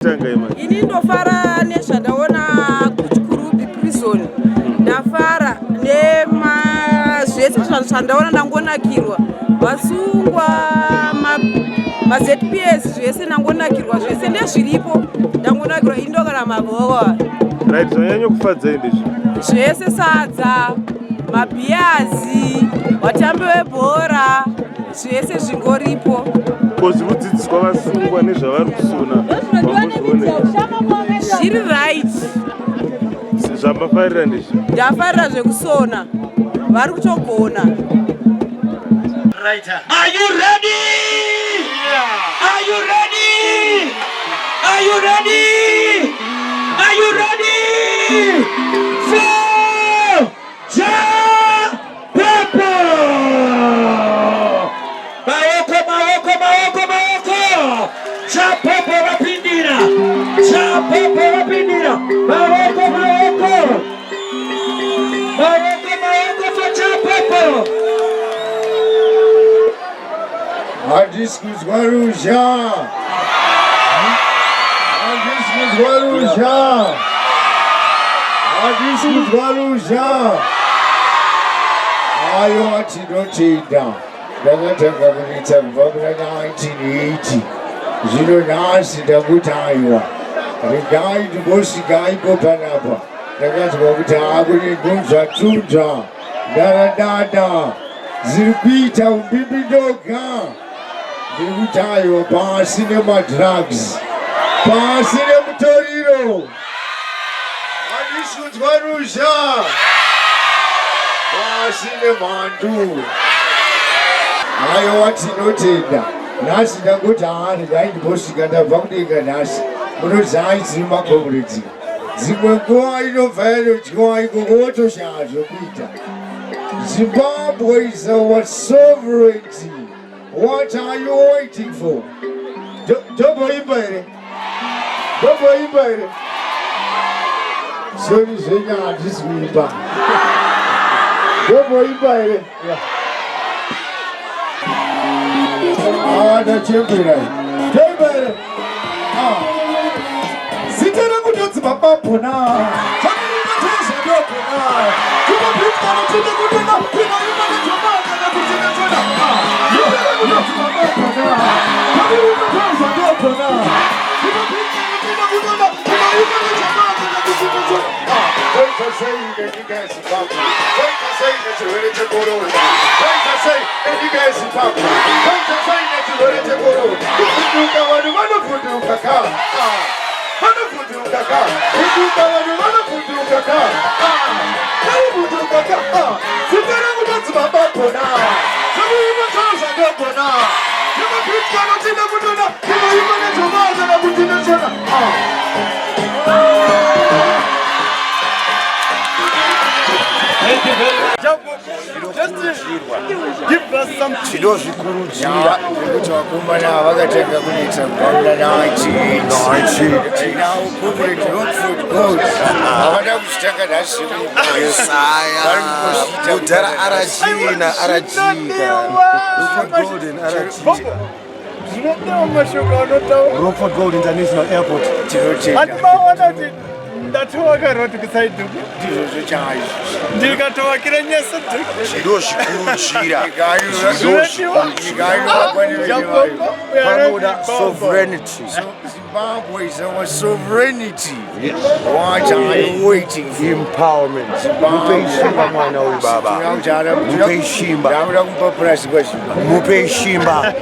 Ini ndofara nezvandaona kuchikurubi prison. Ndafara zvese zvandaona ndangonakirwa. Vasungwa ma-ZPS zvese ndangonakirwa, zvese ndezviripo ndangonakirwa indogara mabhowa. Right, zvanyanya kufadza ndizvo. Zvese sadza, mabhiyazi, vatambi vebhora, zvese zvingoripo. Kozi kudzidziswa vasungwa nezvavari kusona. Zviri right. Zvamafarira ndizvo. Ndafarira zvekusona. Vari kutogona. Right. Are you ready? Yeah. Are you ready? Are you ready? Are you ready? So, jump, Maoko. Chapopo rapindira. Maoko. For chapopo. Adiscos Guarujá. Ayo atinotinda. Ndakatanga kuita kubva 1980. Zvino nhasi ndakuti aiwa. Regai ndimbosvika ipo panapa. Ndakazwa kuti kune gonzvatunzva ndaradada ziri kuita umbimbi ndoga. Ndiri kuti aiwa pasi nemadrugs, pasi nemutoriro. Handishudzwa ruzha, pasi nemhandu. Aiwa tinotenda. Nhasi ndangoti regai ndimbosvika ndabva kudenga nhasi. Munozai dziri makomredi. Dzimwe nguva inobva yanodyiwa ikoko wotoshaya zvokuita. Zimbabwe is our sovereignty. What are you waiting for? Sorry, Zenya, this will be back. The champion. Sitting with the Papa. Give us some Chinoshikuruchira kuti vakomana vakatanga kuita gwamna natinao comrade Rockford Gold havada kuchitanga nhasi kudhara arajika Rockford Gold International Airport. ndatowakaroti kusaiduku ndizvozvo chaizvo ndikatovakira nyasa chinoshikuruchira panoda sovereignty. Zimbabwe is our sovereignty. What are you waiting for? Empowerment. Mupe ishimba mwana uyu baba. Mupe ishimba. Ndakuda kumupa purasi kwezimba. Mupe ishimba.